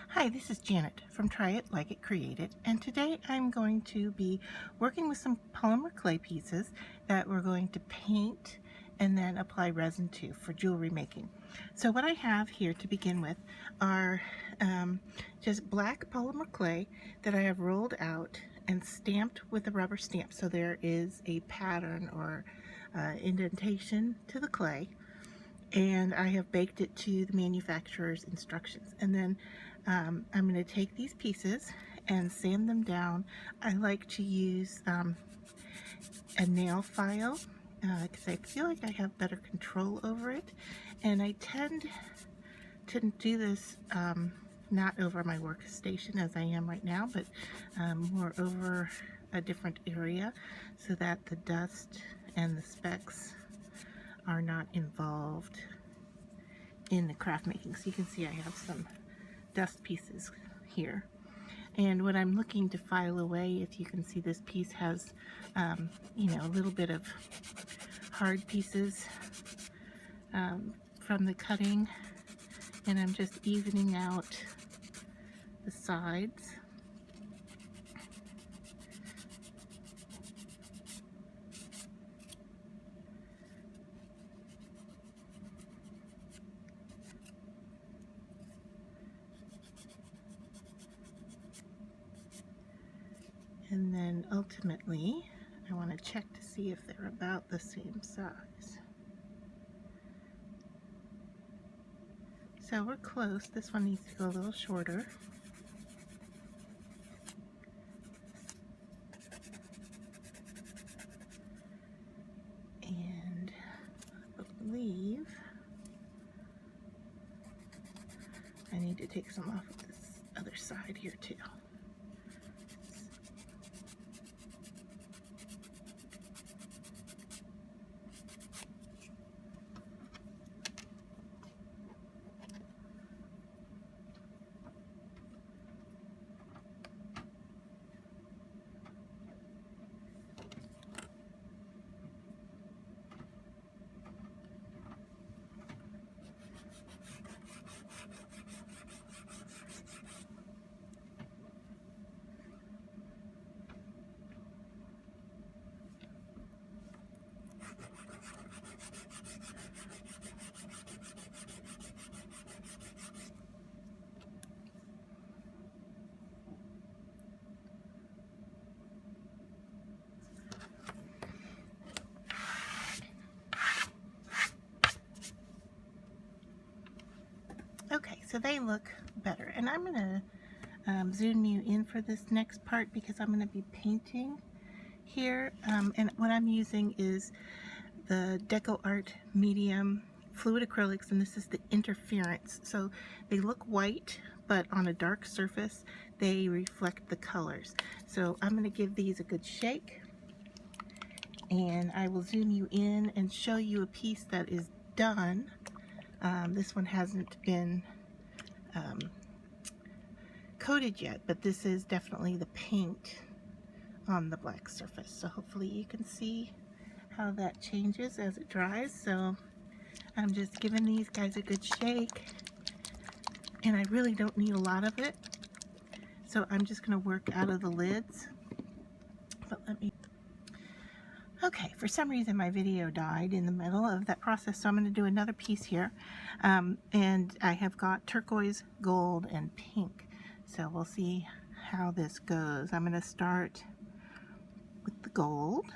Hi, this is Janet from Try It, Like It, Create It, and today I'm going to be working with some polymer clay pieces that we're going to paint and then apply resin to for jewelry making. So what I have here to begin with are just black polymer clay that I have rolled out and stamped with a rubber stamp, so there is a pattern or indentation to the clay, and I have baked it to the manufacturer's instructions. And then I'm going to take these pieces and sand them down. I like to use a nail file because I feel like I have better control over it, and I tend to do this not over my workstation as I am right now, but more over a different area so that the dust and the specks are not involved in the craft making. So you can see I have some dust pieces here, and what I'm looking to file away, if you can see, this piece has a little bit of hard pieces from the cutting, and I'm just evening out the sides. And then ultimately, I want to check to see if they're about the same size. So we're close. This one needs to go a little shorter. And I believe I need to take some off of this other side here too. Okay, so they look better, and I'm going to zoom you in for this next part because I'm going to be painting here, and what I'm using is the DecoArt medium fluid acrylics, and this is the Interference. So they look white, but on a dark surface they reflect the colors. So I'm going to give these a good shake, and I will zoom you in and show you a piece that is done. This one hasn't been coated yet, but this is definitely the paint on the black surface. So hopefully you can see how that changes as it dries. So I'm just giving these guys a good shake, and I really don't need a lot of it, so I'm just going to work out of the lids. But okay, for some reason my video died in the middle of that process, so I'm going to do another piece here, and I have got turquoise, gold, and pink, so we'll see how this goes. I'm going to start with the gold.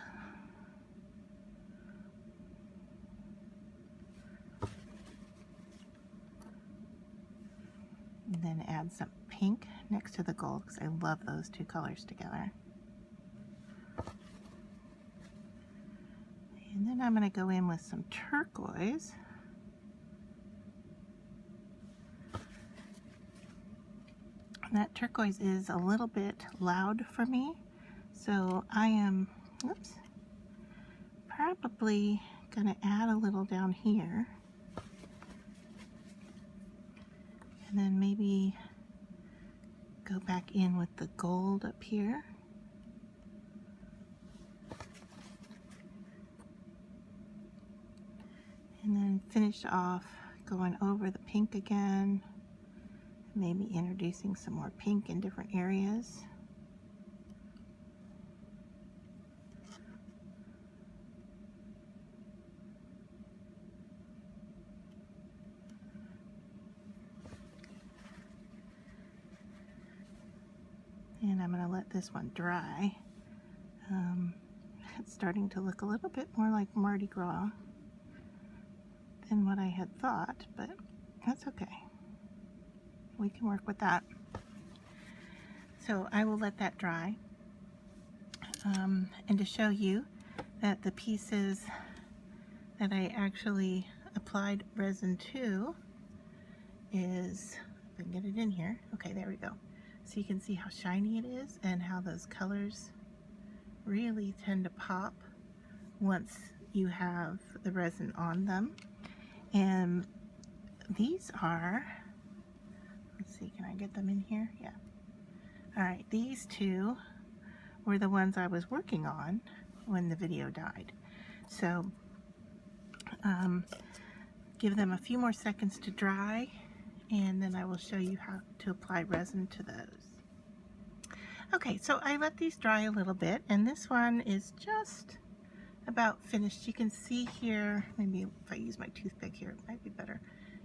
And then add some pink next to the gold because I love those two colors together. And then I'm going to go in with some turquoise. And that turquoise is a little bit loud for me, so I am, probably going to add a little down here. And then maybe go back in with the gold up here. And then finish off going over the pink again, Maybe introducing some more pink in different areas. And I'm going to let this one dry. It's starting to look a little bit more like Mardi Gras than what I had thought, but that's okay. We can work with that. So I will let that dry. And to show you that the pieces that I actually applied resin to is, if I can get it in here, okay, there we go. So you can see how shiny it is and how those colors really tend to pop once you have the resin on them. And these are, let's see, can I get them in here? Yeah. All right, these two were the ones I was working on when the video died. So give them a few more seconds to dry, and then I will show you how to apply resin to those. Okay, so I let these dry a little bit, and this one is just about finished. You can see here, maybe if I use my toothpick here, it might be better.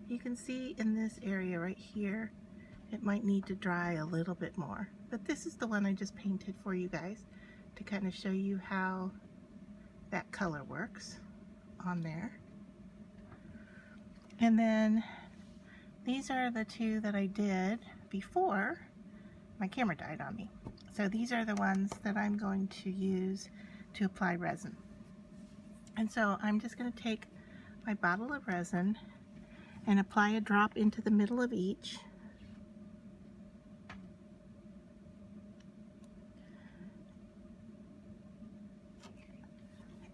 You can see in this area right here, it might need to dry a little bit more. But this is the one I just painted for you guys to kind of show you how that color works on there. And then these are the two that I did before my camera died on me. So these are the ones that I'm going to use to apply resin. And so I'm just going to take my bottle of resin and apply a drop into the middle of each.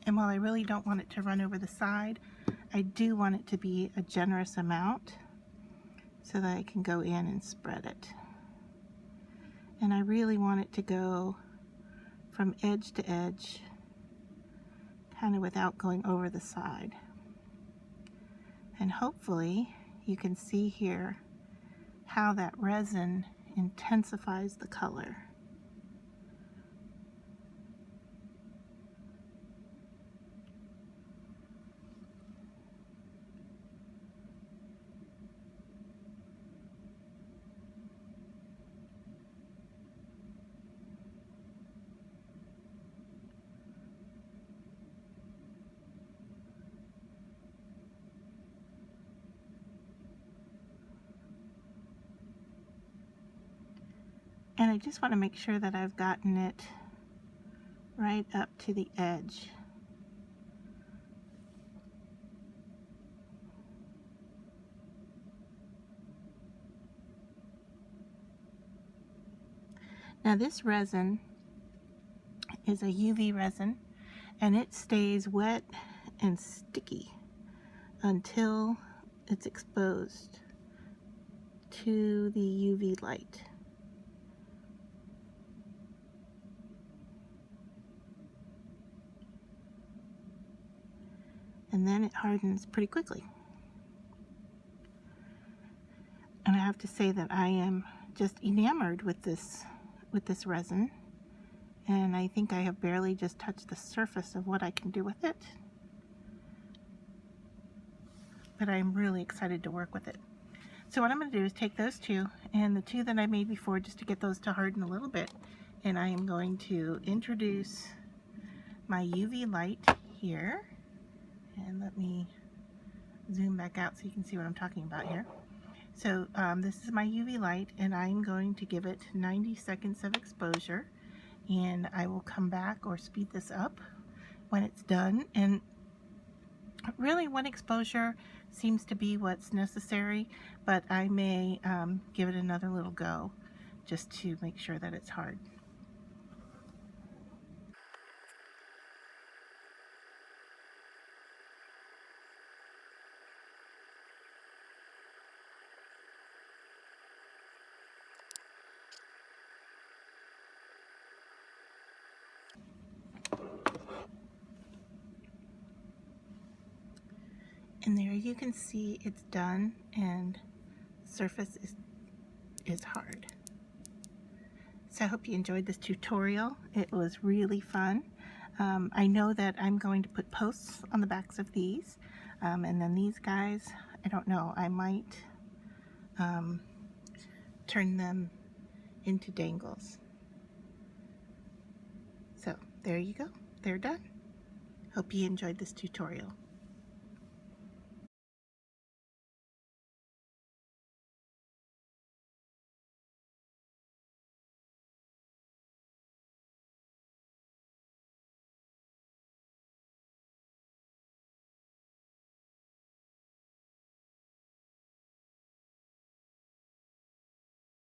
And while I really don't want it to run over the side, I do want it to be a generous amount so that I can go in and spread it. And I really want it to go from edge to edge, kind of without going over the side. And hopefully you can see here how that resin intensifies the color. And I just want to make sure that I've gotten it right up to the edge. Now this resin is a UV resin, and it stays wet and sticky until it's exposed to the UV light. And then it hardens pretty quickly. And I have to say that I am just enamored with this resin, and I think I have barely just touched the surface of what I can do with it. But I'm really excited to work with it. So what I'm going to do is take those two and the two that I made before, just to get those to harden a little bit, and I am going to introduce my UV light here. And let me zoom back out so you can see what I'm talking about here. So this is my UV light, and I'm going to give it 90 seconds of exposure, and I will come back or speed this up when it's done. And really one exposure seems to be what's necessary, but I may give it another little go just to make sure that it's hard. And there you can see it's done, and the surface is is hard. So I hope you enjoyed this tutorial. It was really fun. I know that I'm going to put posts on the backs of these, and then these guys, I don't know, I might turn them into dangles. So there you go, they're done. Hope you enjoyed this tutorial.